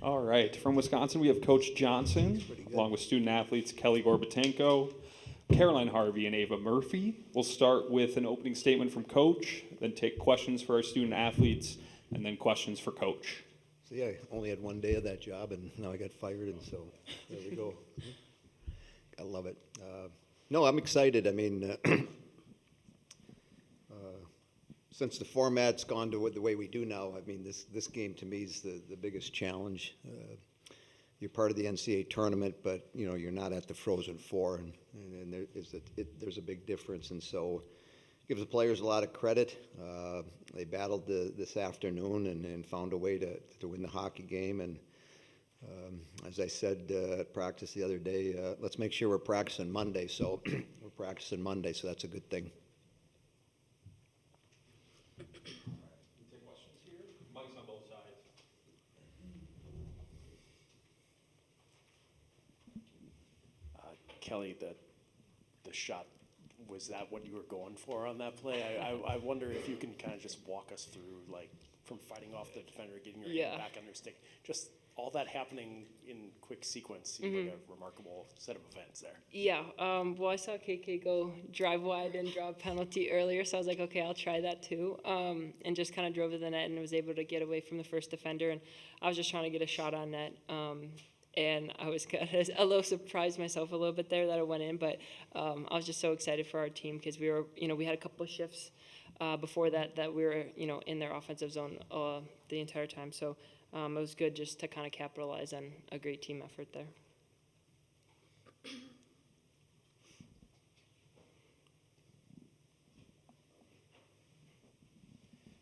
All right, from Wisconsin, we have Coach Johnson, along with student athletes Kelly Gorbatenko, Caroline Harvey, and Ava Murphy. We'll start with an opening statement from Coach, then take questions for our student athletes, and then questions for Coach. So yeah, I only had one day of that job, and now I got fired, and so there we go. I love it. No, I'm excited. I mean, since the format's gone to the way we do now, I mean, this game to me is the biggest challenge. You're part of the NCAA tournament, but you're not at the Frozen Four, and there's a big difference. And so, it gives the players a lot of credit. They battled this afternoon and found a way to win the hockey game. And as I said at practice the other day, let's make sure we're practicing Monday. So we're practicing Monday, so that's a good thing. Take questions here. Mike's on both sides. Kelly, the shot, was that what you were going for on that play? I wonder if you can kind of just walk us through, like, from fighting off the defender, getting your hand back on your stick, just all that happening in quick sequence seemed like a remarkable set of events there. Yeah, well, I saw KK go drive wide and draw a penalty earlier, so I was like, okay, I'll try that too, and just kind of drove to the net and was able to get away from the first defender, and I was just trying to get a shot on net, and I was kind of a little surprised myself a little bit there that it went in, but I was just so excited for our team because we were, we had a couple of shifts before that we were, in their offensive zone the entire time, so it was good just to kind of capitalize on a great team effort there.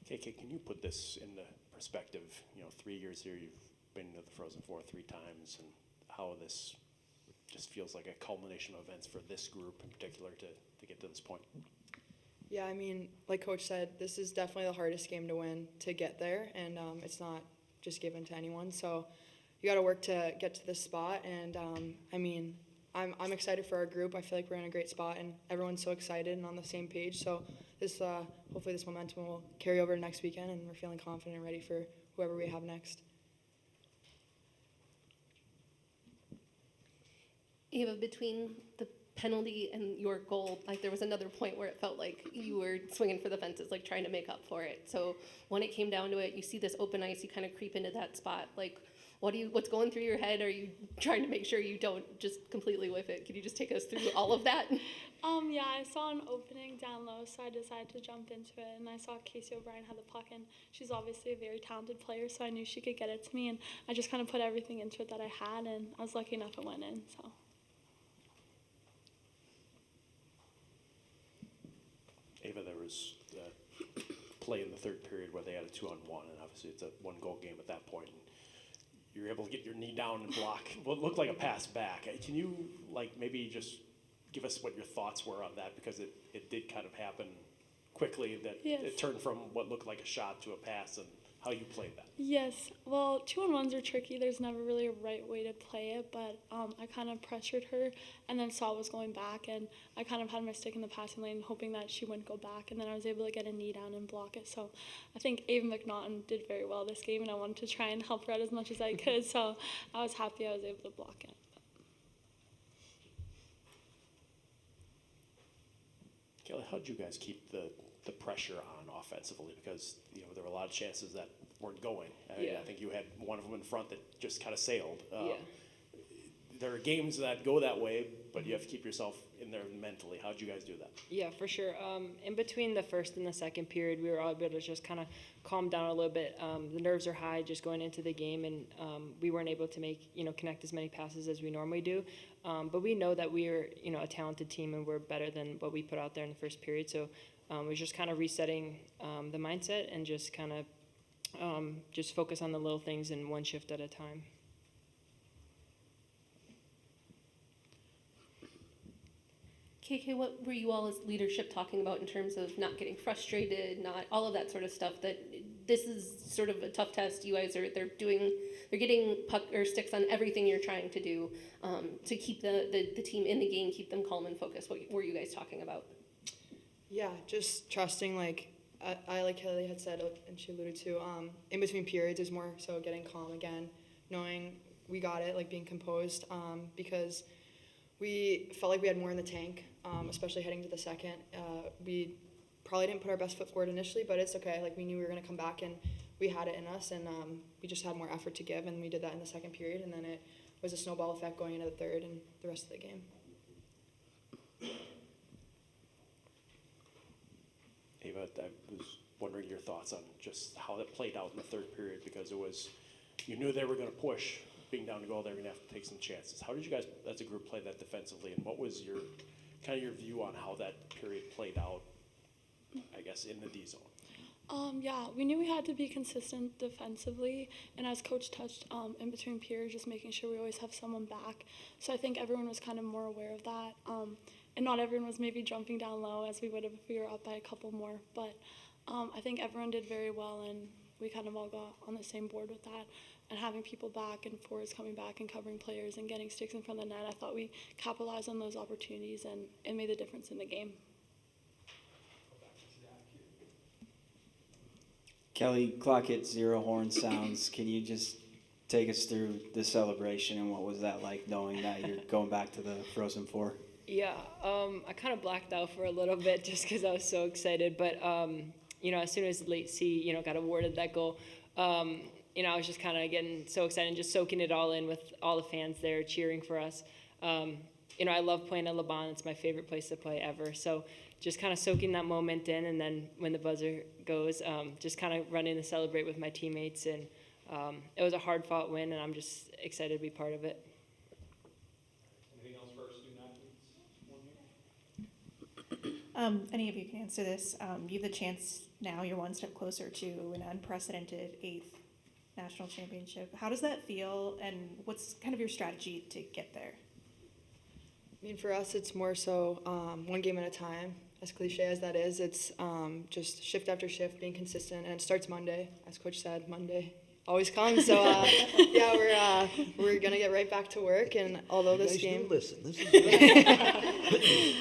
KK, can you put this into perspective? 3 years here, you've been to the Frozen Four 3 times, and how this just feels like a culmination of events for this group in particular to get to this point. Yeah, I mean, like Coach said, this is definitely the hardest game to win to get there, and it's not just given to anyone. So you got to work to get to this spot, and I mean, I'm excited for our group. I feel like we're in a great spot, and everyone's so excited and on the same page. So this hopefully this momentum will carry over next weekend, and we're feeling confident and ready for whoever we have next. Ava, between the penalty and your goal, like there was another point where it felt like you were swinging for the fences, like trying to make up for it. So when it came down to it, you see this open ice, you kind of creep into that spot. Like, what's going through your head? Are you trying to make sure you don't just completely whiff it? Can you just take us through all of that? Yeah, I saw an opening down low, so I decided to jump into it, and I saw Casey O'Brien had the puck, and she's obviously a very talented player, so I knew she could get it to me, and I just kind of put everything into it that I had, and I was lucky enough it went in, so. Ava, there was a play in the third period where they had a 2-on-1, and obviously it's a 1-goal game at that point. And you were able to get your knee down and block what looked like a pass back. Can you, maybe just give us what your thoughts were on that? Because it did kind of happen quickly, that it turned from what looked like a shot to a pass, and how you played that. Yes, well, 2-on-1s are tricky. There's never really a right way to play it, but I kind of pressured her and then saw it was going back, and I kind of had my stick in the passing lane hoping that she wouldn't go back, and then I was able to get a knee down and block it. So I think Ava McNaughton did very well this game, and I wanted to try and help her out as much as I could, so I was happy I was able to block it. Kelly, how did you guys keep the pressure on offensively? Because there were a lot of chances that weren't going. I think you had one of them in front that just kind of sailed. There are games that go that way, but you have to keep yourself in there mentally. How did you guys do that? Yeah, for sure. In between the first and the second period, we were all able to just kind of calm down a little bit. The nerves are high just going into the game, and we weren't able to connect as many passes as we normally do. But we know that we are, a talented team, and we're better than what we put out there in the first period. So we're just kind of resetting the mindset and just kind of just focus on the little things and one shift at a time. KK, what were you all as leadership talking about in terms of not getting frustrated, not all of that sort of stuff? That this is sort of a tough test. You guys they're getting puck or sticks on everything you're trying to do to keep the team in the game, keep them calm and focused. What were you guys talking about? Yeah, just trusting, like Kelly had said, and she alluded to, in between periods is more so getting calm again, knowing we got it, like being composed, because we felt like we had more in the tank, especially heading to the second. We probably didn't put our best foot forward initially, but it's okay. Like we knew we were going to come back and we had it in us, and we just had more effort to give, and we did that in the second period, and then it was a snowball effect going into the third and the rest of the game. Ava, I was wondering your thoughts on just how that played out in the third period, because you knew they were going to push, being down to goal, they were going to have to take some chances. How did you guys, as a group, play that defensively, and what was your view on how that period played out, I guess, in the D zone? Yeah, we knew we had to be consistent defensively, and as Coach touched, in between periods, just making sure we always have someone back. So I think everyone was kind of more aware of that, and not everyone was maybe jumping down low as we would have if we were up by a couple more. But I think everyone did very well, and we kind of all got on the same board with that. And having people back and forwards coming back and covering players and getting sticks in front of the net, I thought we capitalized on those opportunities, and it made the difference in the game. Kelly, clock hit 0, horn sounds. Can you just take us through the celebration and what was that like, knowing that you're going back to the Frozen Four? Yeah, I kind of blacked out for a little bit just because I was so excited. But, as soon as Late C, got awarded that goal, I was just kind of getting so excited and just soaking it all in with all the fans there cheering for us. I love playing at LeBon. It's my favorite place to play ever. So just kind of soaking that moment in, and then when the buzzer goes, just kind of running to celebrate with my teammates. And it was a hard-fought win, and I'm just excited to be part of it. Anything else for our student athletes? Any of you can answer this. You have the chance now, you're one step closer to an unprecedented 8th national championship. How does that feel, and what's kind of your strategy to get there? I mean, for us, it's more so one game at a time. As cliche as that is, it's just shift after shift, being consistent, and it starts Monday. As Coach said, Monday always comes. So yeah, we're gonna get right back to work. And although You this guys game, do listen. This is good.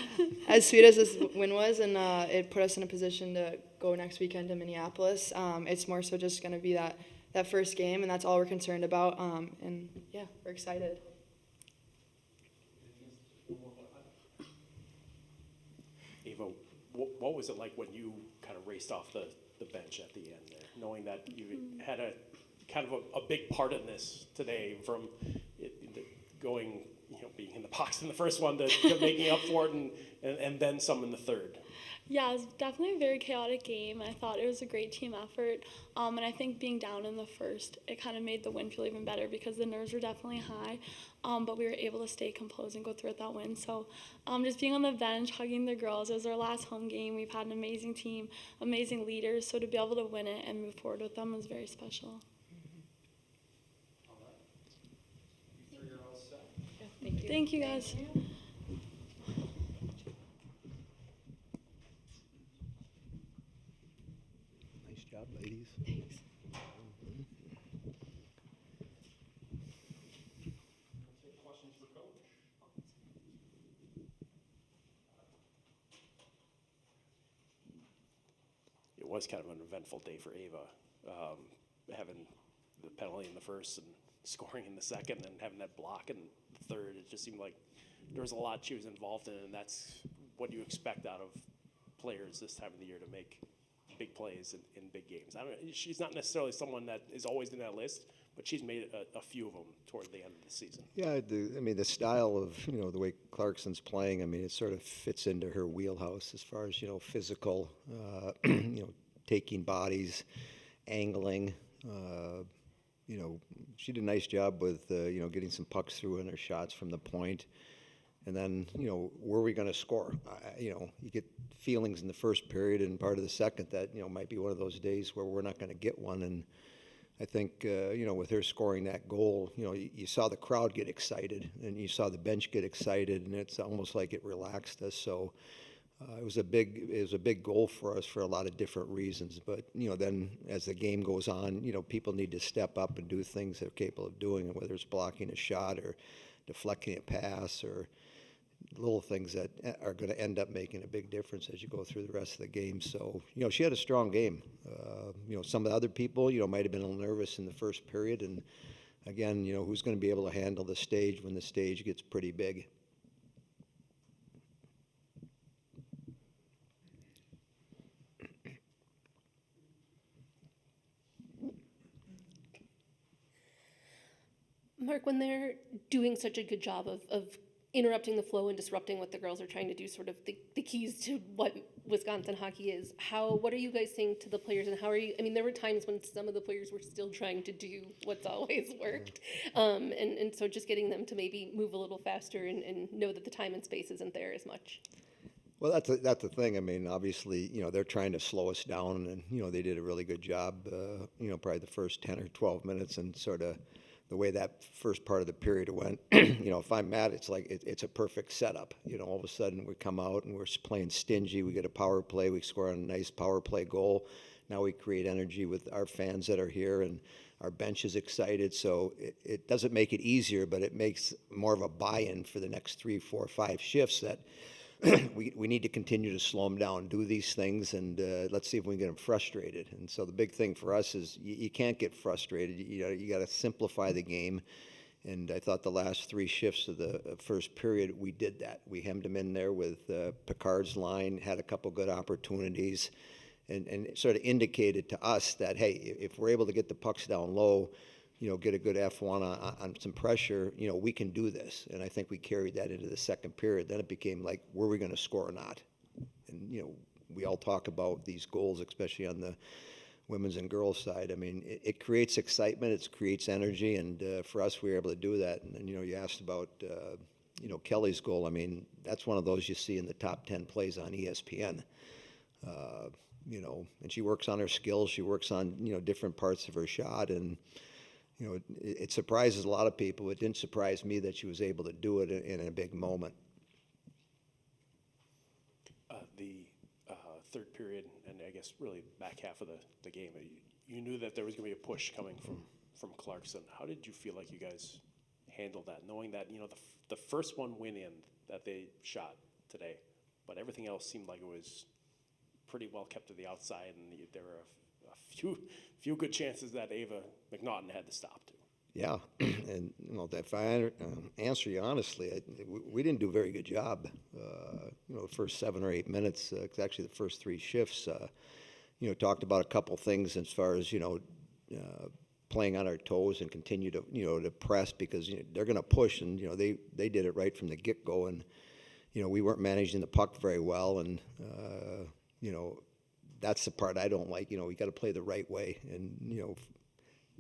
as sweet as this win was, and it put us in a position to go next weekend to Minneapolis, it's more so just gonna be that first game, and that's all we're concerned about. And yeah, we're excited. Ava, what was it like when you kind of raced off the bench at the end there, knowing that you had a kind of a big part in this today, from going, being in the box in the first one to making up for it and then some in the third? Yeah, it was definitely a very chaotic game. I thought it was a great team effort. And I think being down in the first, it kind of made the win feel even better because the nerves were definitely high. But we were able to stay composed and go through with that win. So just being on the bench, hugging the girls, it was our last home game. We've had an amazing team, amazing leaders. So to be able to win it and move forward with them was very special. Thank you. Thank you, guys. Nice job, ladies. Thanks. Questions for Coach? It was kind of an eventful day for Ava, having the penalty in the first and scoring in the second, and having that block in the third. It just seemed like there was a lot she was involved in, and that's what you expect out of players this time of the year, to make big plays in big games. She's not necessarily someone that is always in that list, but she's made a few of them toward the end of the season. Yeah, the style of, the way Clarkson's playing, it sort of fits into her wheelhouse as far as, physical, taking bodies, angling. She did a nice job with, getting some pucks through in her shots from the point. And then, were we going to score? You get feelings in the first period and part of the second that, might be one of those days where we're not going to get one. And I think, with her scoring that goal, you saw the crowd get excited and you saw the bench get excited, and it's almost like it relaxed us. So it was a big goal for us for a lot of different reasons. But, then as the game goes on, people need to step up and do things they're capable of doing, whether it's blocking a shot or deflecting a pass or little things that are going to end up making a big difference as you go through the rest of the game. So, she had a strong game. Some of the other people, might have been a little nervous in the first period, and again, who's going to be able to handle the stage when the stage gets pretty big? Mark, when they're doing such a good job of interrupting the flow and disrupting what the girls are trying to do, sort of the keys to what Wisconsin hockey is, what are you guys saying to the players, and how are you, I mean, there were times when some of the players were still trying to do what's always worked, and so just getting them to maybe move a little faster and know that the time and space isn't there as much. Well, that's the thing. I mean, obviously, they're trying to slow us down, and they did a really good job. Probably the first 10 or 12 minutes, and sort of the way that first part of the period went. If I'm mad, it's like it's a perfect setup. All of a sudden we come out and we're playing stingy. We get a power play. We score a nice power play goal. Now we create energy with our fans that are here, and our bench is excited. So it doesn't make it easier, but it makes more of a buy-in for the next 3, 4, 5 shifts that we need to continue to slow them down, do these things, and let's see if we can get them frustrated. And so the big thing for us is you can't get frustrated. You got to simplify the game. And I thought the last 3 shifts of the first period, we did that. We hemmed them in there with Picard's line, had a couple good opportunities, and it sort of indicated to us that, hey, if we're able to get the pucks down low, get a good F1 on some pressure, we can do this. And I think we carried that into the second period. Then it became like, were we going to score or not? And, we all talk about these goals, especially on the women's and girls side. I mean, it creates excitement, it creates energy, and for us, we were able to do that. And then, you asked about, Kelly's goal. I mean, that's one of those you see in the top 10 plays on ESPN. And she works on her skills, she works on, different parts of her shot, and it surprises a lot of people. It didn't surprise me that she was able to do it in a big moment. The third period, and I guess really back half of the game, you knew that there was going to be a push coming from Clarkson. How did you feel like you guys handled that, knowing that the first one went in that they shot today, but everything else seemed like it was pretty well kept to the outside, and there were a few good chances that Ava McNaughton had to stop too. Yeah, and if I answer you honestly, we didn't do a very good job. The first 7 or 8 minutes, actually the first 3 shifts. Talked about a couple things as far as playing on our toes and continue to to press, because they're going to push, and they did it right from the get go, and we weren't managing the puck very well, and that's the part I don't like. We got to play the right way. And,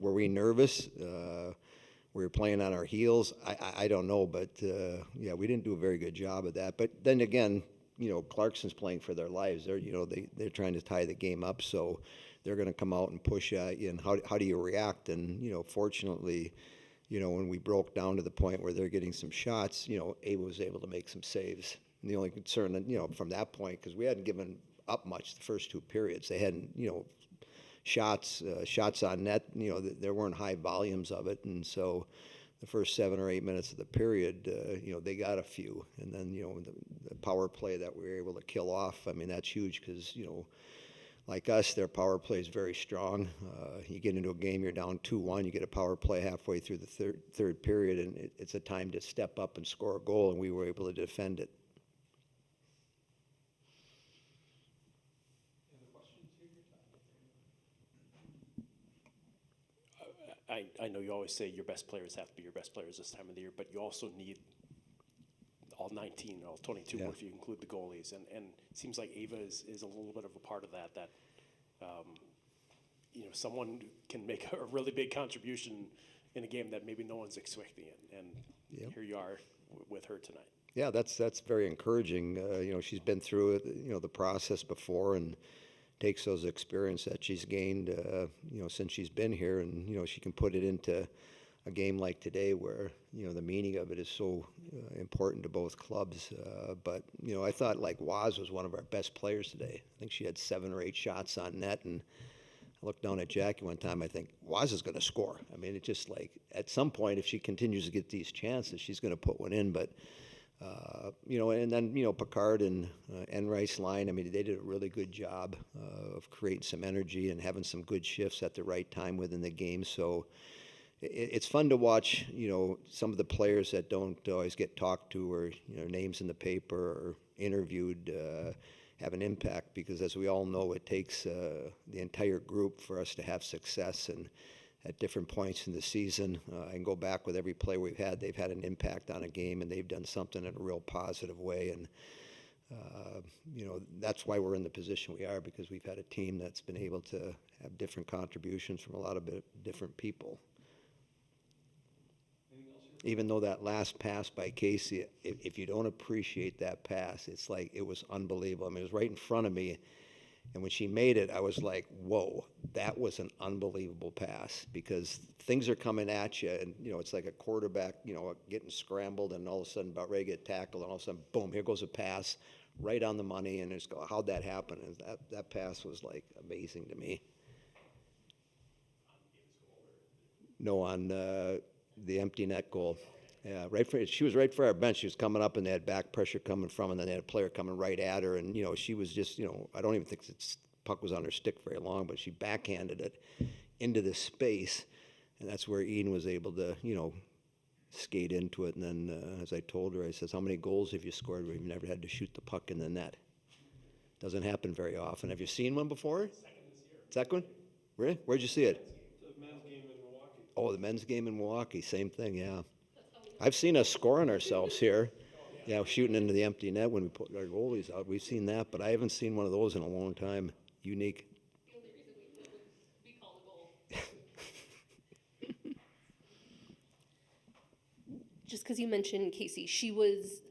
were we nervous? We were playing on our heels. I don't know, but yeah, we didn't do a very good job of that. But then again, Clarkson's playing for their lives. They're trying to tie the game up, so they're going to come out and push at you. And how do you react? And fortunately, when we broke down to the point where they're getting some shots, Ava was able to make some saves. And the only concern, from that point, because we hadn't given up much the first 2 periods. They hadn't, shots on net. There weren't high volumes of it, and so the first 7 or 8 minutes of the period, they got a few, and then the power play that we were able to kill off. I mean, that's huge because like us, their power play is very strong. You get into a game, you're down 2-1, you get a power play halfway through the third period, and it's a time to step up and score a goal, and we were able to defend it. I know you always say your best players have to be your best players this time of the year, but you also need all 19, all 22, Yeah. if you include the goalies. And it seems like Ava is a little bit of a part of that, someone can make a really big contribution in a game that maybe no one's expecting it. And Yep. here you are with her tonight. Yeah, that's very encouraging. She's been through it, the process before, and takes those experience that she's gained, since she's been here, and she can put it into a game like today, where the meaning of it is so important to both clubs. But I thought like Waz was one of our best players today. I think she had 7 or 8 shots on net, and I looked down at Jackie one time. I think Waz is going to score. I mean, it's just like at some point, if she continues to get these chances, she's going to put one in. But and then Picard and Enrice line. I mean, they did a really good job of creating some energy and having some good shifts at the right time within the game. So, it's fun to watch, some of the players that don't always get talked to or, names in the paper or interviewed have an impact because, as we all know, it takes the entire group for us to have success. And at different points in the season, I can go back with every player we've had. They've had an impact on a game, and they've done something in a real positive way. And that's why we're in the position we are, because we've had a team that's been able to have different contributions from a lot of different people. Even though that last pass by Casey, if you don't appreciate that pass, it's like it was unbelievable. I mean, it was right in front of me, and when she made it, I was like, whoa, that was an unbelievable pass, because things are coming at you, and, it's like a quarterback, getting scrambled and all of a sudden about ready to get tackled, and all of a sudden, boom, here goes a pass right on the money, and it's go, how'd that happen? And that pass was, like, amazing to me. No, on the empty net goal. Yeah, she was right for our bench. She was coming up, and they had back pressure coming from, and then they had a player coming right at her, and, she was just, I don't even think the puck was on her stick very long, but she backhanded it into the space, and that's where Eden was able to, skate into it. And then, as I told her, I says, how many goals have you scored where you've never had to shoot the puck in the net? Doesn't happen very often. Have you seen one before? Second one? Really? Where'd you see it? The men's game in Milwaukee. Oh, the men's game in Milwaukee, same thing, yeah. I've seen us scoring ourselves here. Yeah, shooting into the empty net when we put our goalies out. We've seen that, but I haven't seen one of those in a long time. Unique. The only reason we did would be called a goal. Just because you mentioned Casey, she was,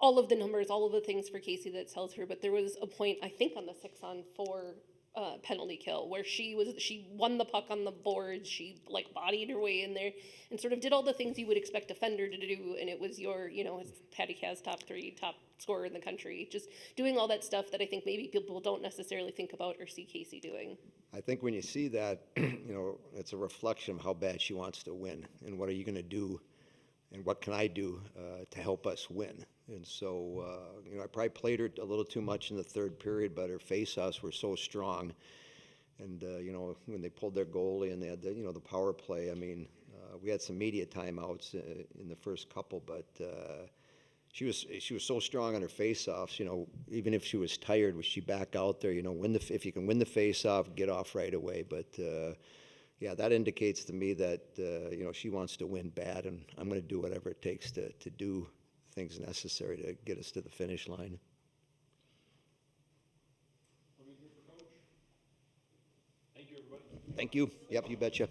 all of the numbers, all of the things for Casey that tells her, but there was a point, I think, on the 6-on-4 penalty kill where she won the puck on the boards, she bodied her way in there and sort of did all the things you would expect a defender to do, and it was your, as Patty Kaz, top scorer in the country, just doing all that stuff that I think maybe people don't necessarily think about or see Casey doing. I think when you see that, it's a reflection of how bad she wants to win, and what are you going to do, and what can I do to help us win. And so, I probably played her a little too much in the third period, but her face-offs were so strong. And, when they pulled their goalie and they had the power play, I mean, we had some media timeouts in the first couple, but she was so strong on her face-offs, even if she was tired, was she back out there, if you can win the face-off, get off right away. But, yeah, that indicates to me that, she wants to win bad, and I'm going to do whatever it takes to do things necessary to get us to the finish line. Thank you, everybody. Thank you. Yep, you betcha.